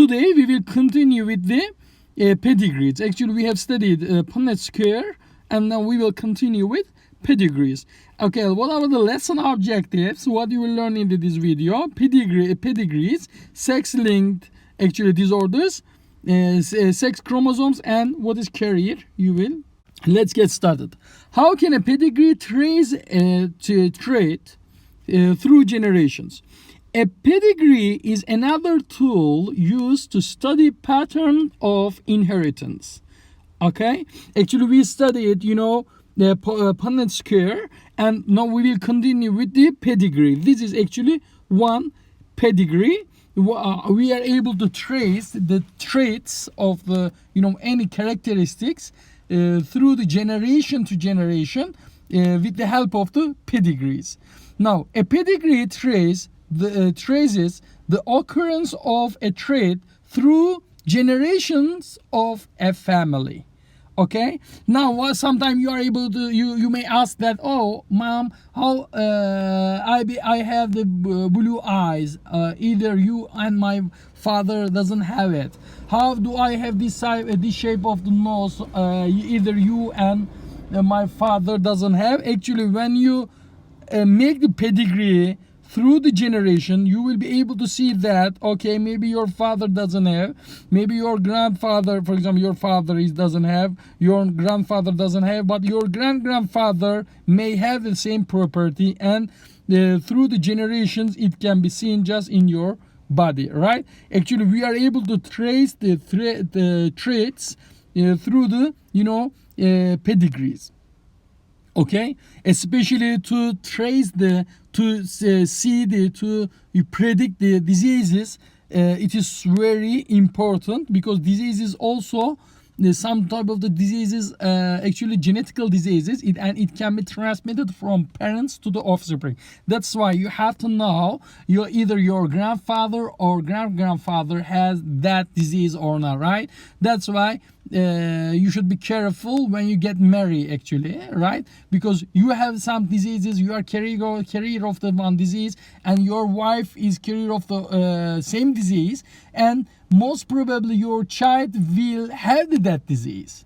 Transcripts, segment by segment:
Today we will continue with the pedigrees. Actually, we have studied Punnett square, and now we will continue with pedigrees. Okay, what are the lesson objectives? What you will learn in this video? Pedigrees, sex-linked actually disorders, sex chromosomes, and what is carrier. You will. Let's get started. How can a pedigree trace a trait through generations? A pedigree is another tool used to study pattern of inheritance. Okay, actually we studied, the Punnett square, and now we will continue with the pedigree. This is actually one pedigree. We are able to trace the traits of the, any characteristics through the generation to generation with the help of the pedigrees. Now, a pedigree traces the occurrence of a trait through generations of a family. Okay, now sometimes you are able to, you may ask that, oh mom, how I have the blue eyes, either you and my father doesn't have it. How do I have this shape of the nose, either you and my father doesn't have. Actually, when you make the pedigree through the generation, you will be able to see that, okay, maybe your father doesn't have, maybe your grandfather, for example, your father doesn't have, your grandfather doesn't have, but your grandfather may have the same property, and through the generations it can be seen just in your body, right? Actually, we are able to trace the traits through the pedigrees. Okay, especially to trace to predict the diseases. It is very important, because diseases also, some type of the diseases, actually genetical diseases, and it can be transmitted from parents to the offspring. That's why you have to know either your grandfather or grandfather has that disease or not, right? That's why you should be careful when you get married, actually, right? Because you have some diseases, you are carrier of the one disease, and your wife is carrier of the same disease, and most probably your child will have that disease.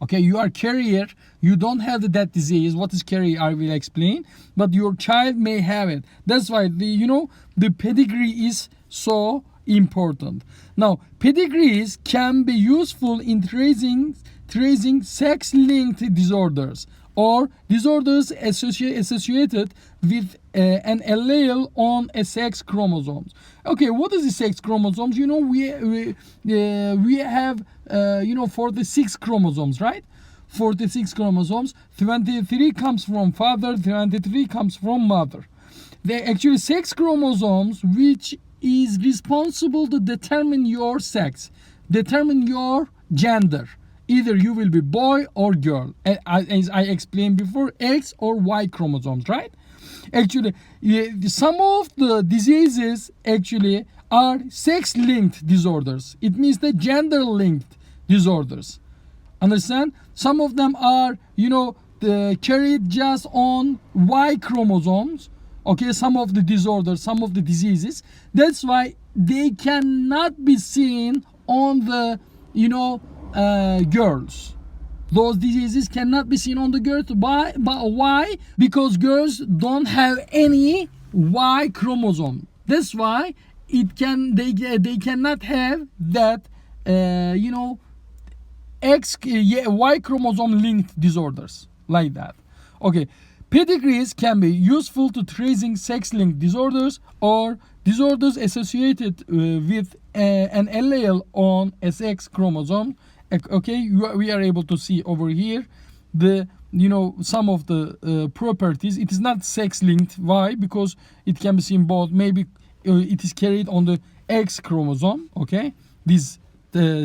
Okay, you are carrier, you don't have that disease. What is carrier, I will explain, but your child may have it. That's why the pedigree is so important. Now, pedigrees can be useful in tracing sex-linked disorders or disorders associated with an allele on a sex chromosomes. Okay, what is the sex chromosomes? We have 46 chromosomes, right? 46 chromosomes. 23 comes from father, 23 comes from mother. They actually sex chromosomes, which is responsible to determine your sex, determine your gender. Either you will be boy or girl, as I explained before, X or Y chromosomes, right? Actually, some of the diseases actually are sex-linked disorders. It means the gender-linked disorders. Understand? Some of them are, carried just on Y chromosomes. Okay, some of the disorders, some of the diseases. That's why they cannot be seen on the, girls. Those diseases cannot be seen on the girls. But why? Because girls don't have any Y chromosome. That's why they cannot have that, Y chromosome linked disorders like that. Okay. Pedigrees can be useful to tracing sex-linked disorders or disorders associated with an allele on a sex chromosome. Okay, we are able to see over here some of the properties. It is not sex-linked. Why? Because it can be seen both. Maybe it is carried on the X chromosome. Okay, this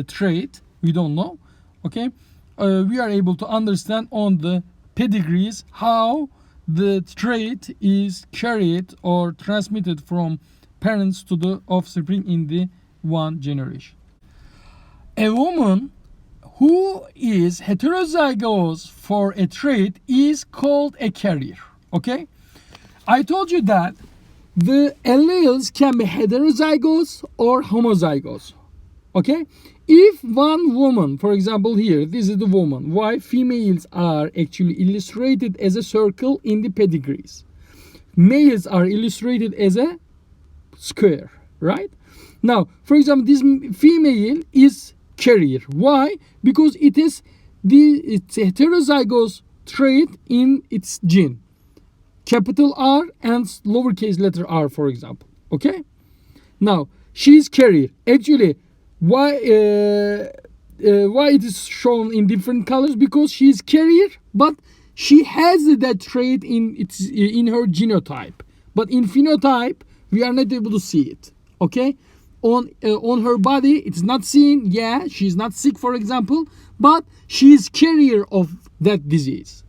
trait we don't know. Okay, we are able to understand on the pedigrees how the trait is carried or transmitted from parents to the offspring in the one generation. A woman who is heterozygous for a trait is called a carrier. Okay, I told you that the alleles can be heterozygous or homozygous. Okay, if one woman, for example here, this is the woman, why females are actually illustrated as a circle in the pedigrees, males are illustrated as a square, right? Now, for example, this female is carrier. Why? Because it's heterozygous trait in its gene, capital R and lowercase letter r, for example. Okay, now she is carrier. Actually, why it is shown in different colors? Because she is carrier, but she has that trait in her genotype, but in phenotype we are not able to see it. Okay, on her body it's not seen. Yeah, she's not sick, for example, but she is carrier of that disease.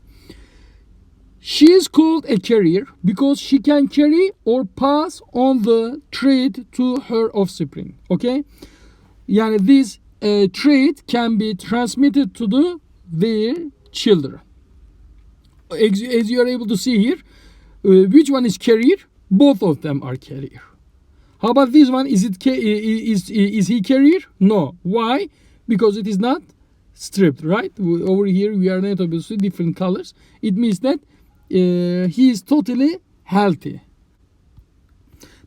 She is called a carrier because she can carry or pass on the trait to her offspring. Okay, yani this trait can be transmitted to their children. As you are able to see here, which one is carrier? Both of them are carrier. How about this one? Is he carrier? No. Why? Because it is not stripped, right? Over here we are not able to see different colors. It means that he is totally healthy.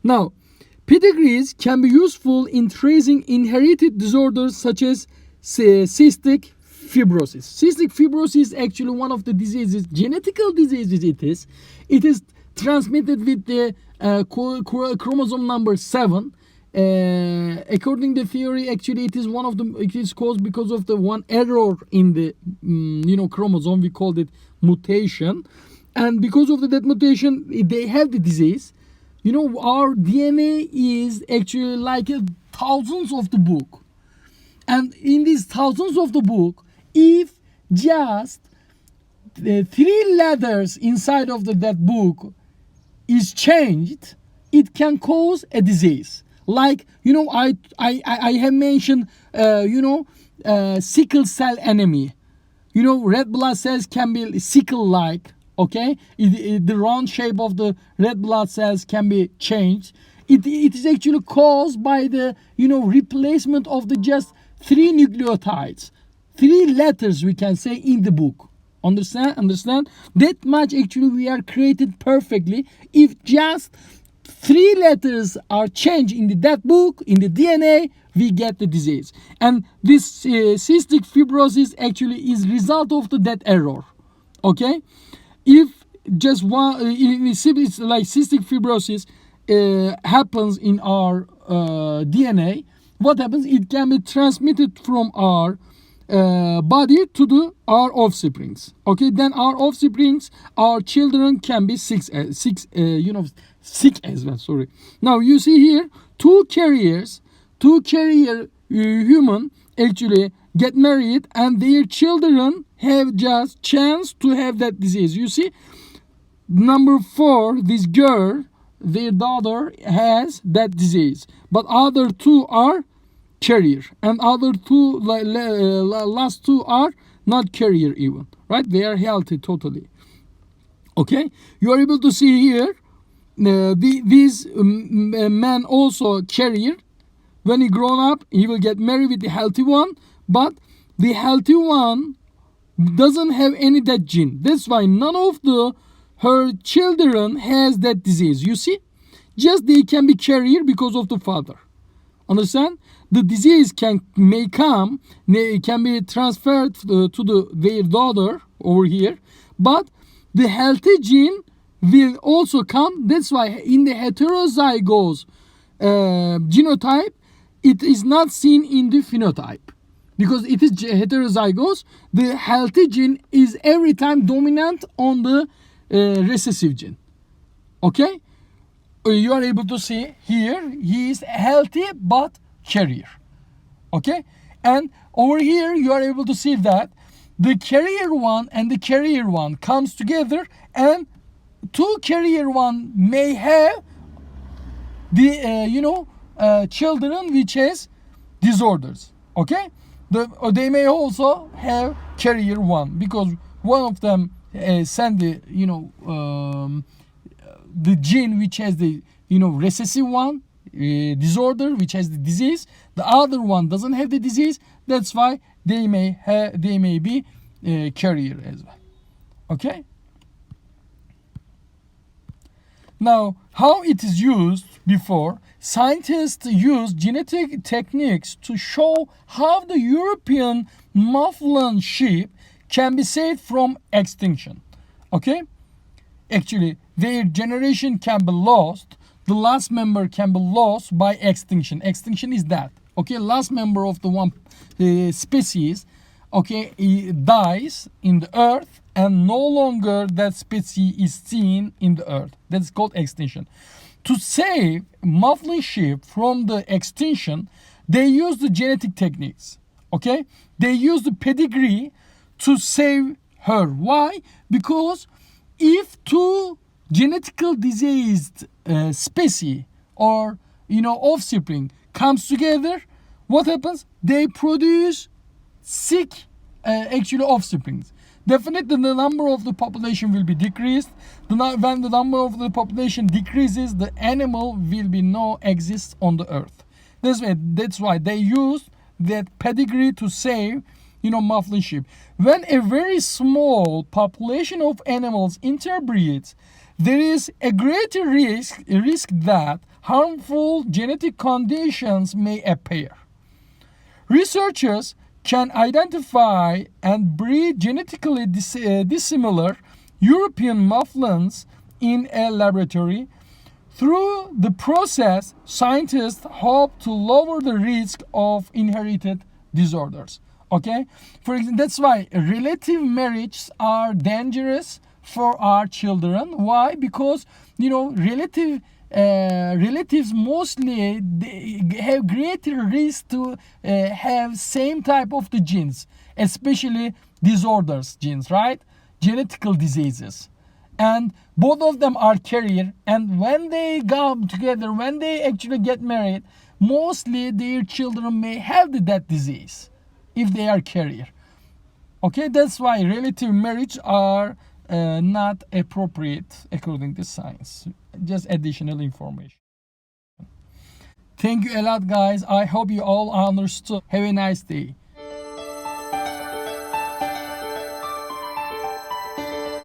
Now, pedigrees can be useful in tracing inherited disorders such as cystic fibrosis. Cystic fibrosis is actually one of the diseases, genetical diseases It is transmitted with the chromosome number 7. According to theory, actually it is caused because of the one error in the chromosome. We called it mutation, and because of that mutation they have the disease. Our DNA is actually like thousands of the book, and in these thousands of the book, if just the 3 letters inside of that book is changed, it can cause a disease. Like I have mentioned sickle cell anemia. Red blood cells can be sickle-like. Okay, the round shape of the red blood cells can be changed. It is actually caused by the replacement of the just 3 nucleotides, 3 letters we can say in the book. Understand that much. Actually we are created perfectly. If just 3 letters are changed in that book, in the DNA, we get the disease. And this cystic fibrosis actually is result of that error. Okay, if just one, it's like cystic fibrosis happens in our DNA, what happens? It can be transmitted from our body to our offsprings. Okay, then our offsprings, our children can be sick as well. Sorry. Now you see here, two carrier human actually get married, and their children have just chance to have that disease. You see, number 4, this girl, their daughter has that disease, but other 2 are carrier, and other 2 last 2 are not carrier even, right? They are healthy totally. Okay, you are able to see here these man also carrier. When he grown up, he will get married with the healthy one, but the healthy one doesn't have any that gene. That's why none of her children has that disease. You see, just they can be carrier because of the father. Understand? The disease can be transferred to their daughter over here, but the healthy gene will also come. That's why in the heterozygous genotype, it is not seen in the phenotype. Because it is heterozygous, the healthy gene is every time dominant on the recessive gene. Okay? You are able to see here, he is healthy but carrier. Okay? And over here, you are able to see that the carrier one and the carrier one comes together, and 2 carrier one may have the children which has disorders. Okay, they may also have carrier one, because one of them send the the gene which has the recessive one, disorder, which has the disease. The other one doesn't have the disease. That's why they may be carrier as well. Okay. Now, how it is used before, scientists use genetic techniques to show how the European mufflon sheep can be saved from extinction. Okay? Actually, their generation can be lost. The last member can be lost by extinction. Extinction is that. Okay, last member of the one species, okay, it dies in the earth and no longer that species is seen in the earth. That's called extinction. To save mufflon sheep from the extinction, they use the genetic techniques. Okay, they use the pedigree to save her. Why? Because if two genetically diseased species or offspring comes together, what happens? They produce sick actually offsprings. Definitely the number of the population will be decreased. When the number of the population decreases, the animal will be no exist on the earth. That's why they use that pedigree to save mufflon sheep. When a very small population of animals interbreeds, there is a greater risk that harmful genetic conditions may appear. Researchers can identify and breed genetically dissimilar European mufflons in a laboratory. Through the process, scientists hope to lower the risk of inherited disorders. Okay, for example, that's why relative marriages are dangerous for our children. Why? Because relatives mostly they have greater risk to have same type of the genes, especially disorders genes, right? Genetical diseases, and both of them are carrier. And when they come together, when they actually get married, mostly their children may have that disease if they are carrier. Okay, that's why relative marriage are not appropriate according to science. Just additional information. Thank you a lot, guys. I hope you all understood. Have a nice day.